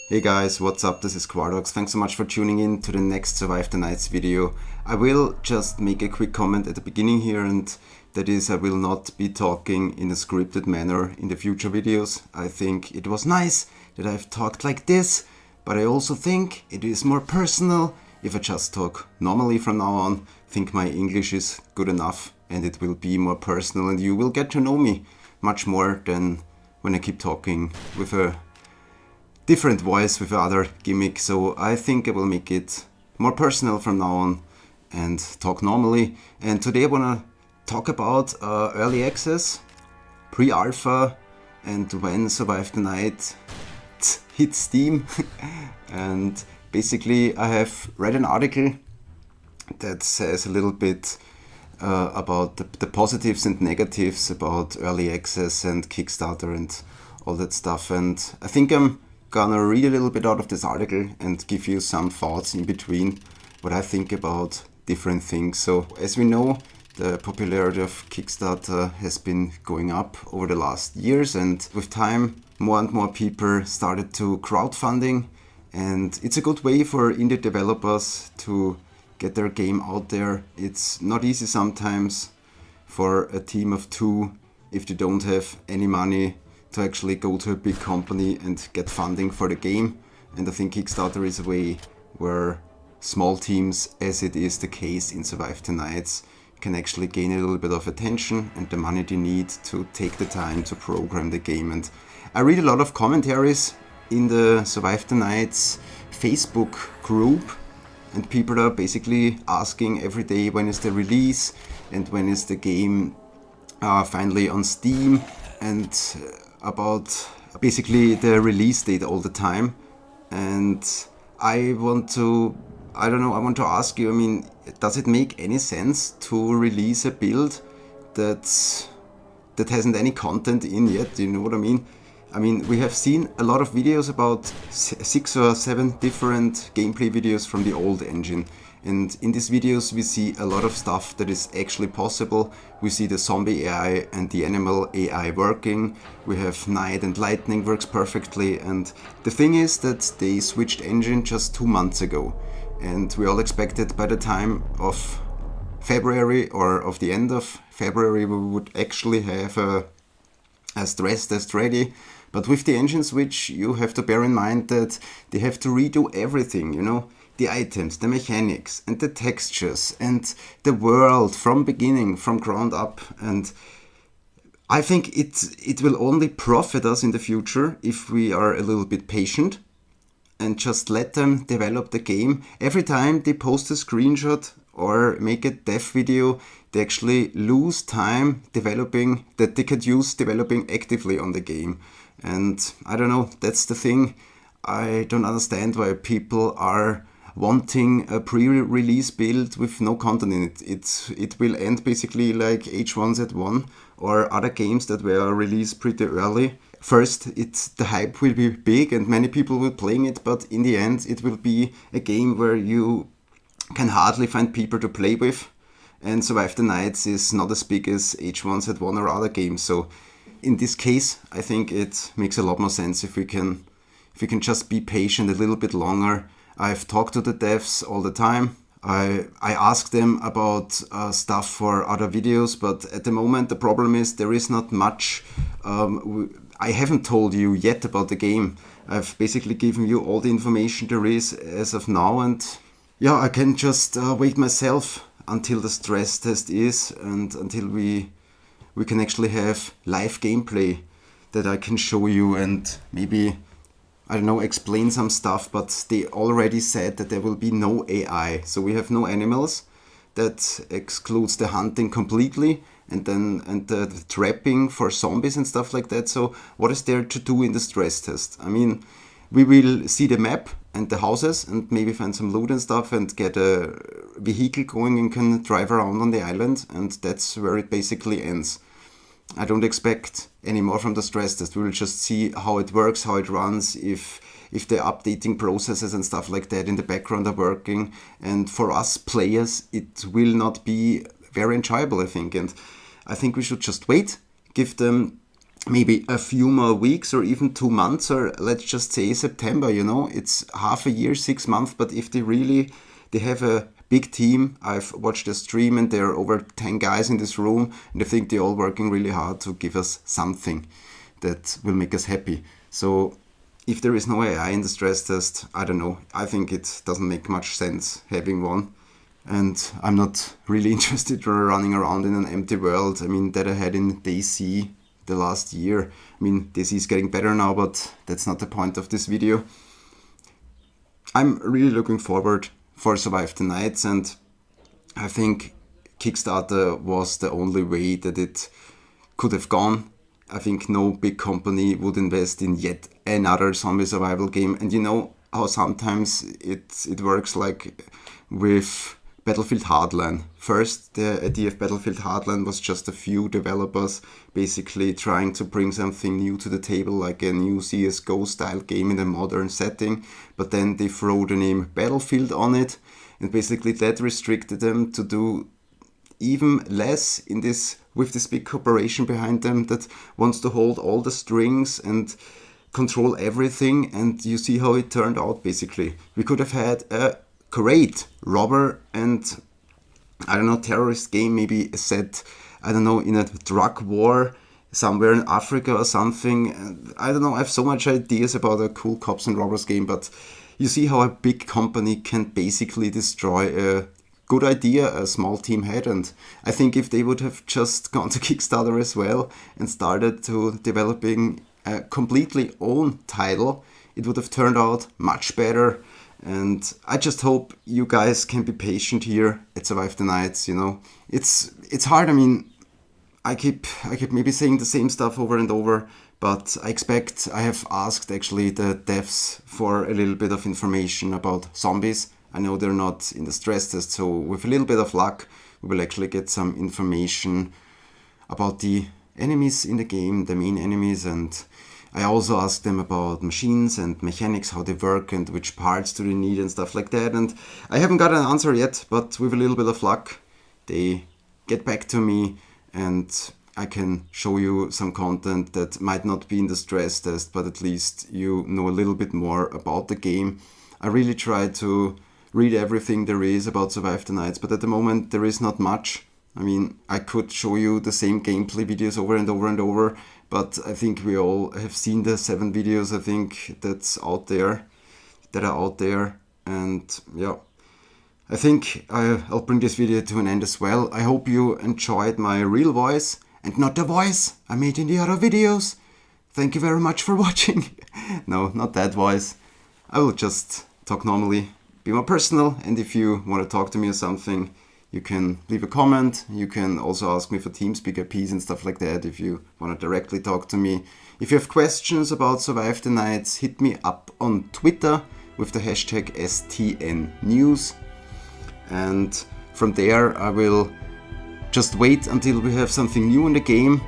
Hey guys, what's up? This is Quardox. Thanks so much for tuning in to the next Survive the Nights video. I will just make a quick comment at the beginning here, and that is I will not be talking in a scripted manner in the future videos. I think it was nice that I've talked like this, but I also think it is more personal if I just talk normally from now on. I think my English is good enough and it will be more personal and you will get to know me much more than when I keep talking with a different voice with other gimmick. So I think I will make it more personal from now on and talk normally. And today I want to talk about early access, pre-alpha, and when Survive the Night hit Steam. And basically I have read an article that says a little bit about the positives and negatives about early access and Kickstarter and all that stuff. And I think I'm gonna read a little bit out of this article and give you some thoughts in between what I think about different things. So as we know, the popularity of Kickstarter has been going up over the last years, and with time more and more people started to crowdfunding, and it's a good way for indie developers to get their game out there. It's not easy sometimes for a team of two, if they don't have any money, to actually go to a big company and get funding for the game. And I think Kickstarter is a way where small teams, as it is the case in Survive the Nights, can actually gain a little bit of attention and the money they need to take the time to program the game. And I read a lot of commentaries in the Survive the Nights Facebook group, and people are basically asking every day when is the release and when is the game finally on Steam, and about basically the release date all the time. And I want to ask you, I mean, does it make any sense to release a build that hasn't any content in yet? Do you know what I mean? I mean, we have seen a lot of videos about 6 or 7 different gameplay videos from the old engine. And in these videos we see a lot of stuff that is actually possible. We see the zombie AI and the animal AI working. We have night and lightning works perfectly. And the thing is that they switched engine just 2 months ago. And we all expected by the time of February or of the end of February we would actually have a stress test ready. But with the engine switch you have to bear in mind that they have to redo everything, you know. The items, the mechanics, and the textures, and the world from beginning, from ground up. And I think it will only profit us in the future if we are a little bit patient and just let them develop the game. Every time they post a screenshot or make a dev video, they actually lose time developing that they could use developing actively on the game. And I don't know, that's the thing. I don't understand why people are wanting a pre-release build with no content in it. It will end basically like H1Z1 or other games that were released pretty early. First, the hype will be big and many people will playing it, but in the end it will be a game where you can hardly find people to play with. And Survive the Nights is not as big as H1Z1 or other games. So in this case, I think it makes a lot more sense if we can just be patient a little bit longer. I've talked to the devs all the time. I ask them about stuff for other videos, but at the moment the problem is there is not much. I haven't told you yet about the game. I've basically given you all the information there is as of now, and yeah, I can just wait myself until the stress test is and until we can actually have live gameplay that I can show you and maybe, I don't know, explain some stuff. But they already said that there will be no AI. So we have no animals. That excludes the hunting completely and the trapping for zombies and stuff like that. So what is there to do in the stress test? I mean, we will see the map and the houses and maybe find some loot and stuff and get a vehicle going and can drive around on the island, and that's where it basically ends. I don't expect any more from the stress test. We will just see how it works, how it runs, if the updating processes and stuff like that in the background are working. And for us players, it will not be very enjoyable, I think. And I think we should just wait, give them maybe a few more weeks or even 2 months, or let's just say September, you know, it's half a year, 6 months, but if they have a big team. I've watched a stream and there are over 10 guys in this room, and I think they're all working really hard to give us something that will make us happy. So if there is no AI in the stress test, I don't know. I think it doesn't make much sense having one. And I'm not really interested in running around in an empty world. I mean, that I had in DayZ the last year. I mean, DayZ is getting better now, but that's not the point of this video. I'm really looking forward for Survive the Nights, and I think Kickstarter was the only way that it could have gone. I think no big company would invest in yet another zombie survival game. And you know how sometimes it works, like with Battlefield Hardline. First, the idea of Battlefield Hardline was just a few developers basically trying to bring something new to the table, like a new CSGO style game in a modern setting, but then they throw the name Battlefield on it, and basically that restricted them to do even less in this, with this big corporation behind them that wants to hold all the strings and control everything. And you see how it turned out. Basically, we could have had a great robber and, I don't know, terrorist game, maybe set, I don't know, in a drug war somewhere in Africa or something. I don't know, I have so much ideas about a cool cops and robbers game, but you see how a big company can basically destroy a good idea a small team had. And I think if they would have just gone to Kickstarter as well and started to developing a completely own title, it would have turned out much better. And I just hope you guys can be patient here at Survive the Nights. You know, it's hard. I mean, I keep maybe saying the same stuff over and over, but I have asked actually the devs for a little bit of information about zombies. I know they're not in the stress test, so with a little bit of luck, we will actually get some information about the enemies in the game, the main enemies. And I also asked them about machines and mechanics, how they work and which parts do they need and stuff like that. And I haven't got an answer yet, but with a little bit of luck, they get back to me and I can show you some content that might not be in the stress test, but at least you know a little bit more about the game. I really try to read everything there is about Survive the Nights, but at the moment there is not much. I mean, I could show you the same gameplay videos over and over and over, but I think we all have seen the 7 videos, I think, that are out there. And yeah, I think I'll bring this video to an end as well. I hope you enjoyed my real voice and not the voice I made in the other videos. Thank you very much for watching. No, not that voice. I will just talk normally, be more personal, and if you want to talk to me or something, you can leave a comment. You can also ask me for TeamSpeak IPs and stuff like that if you want to directly talk to me. If you have questions about Survive the Nights, hit me up on Twitter with the hashtag STNnews. And from there I will just wait until we have something new in the game.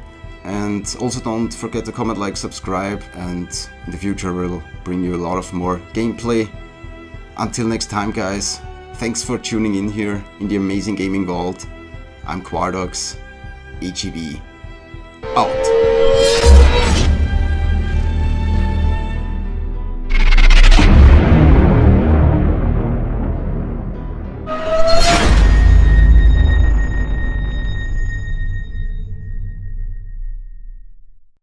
And also don't forget to comment, like, subscribe, and in the future we'll bring you a lot of more gameplay. Until next time, guys, thanks for tuning in here in the amazing gaming vault. I'm Quardox, HEB, out.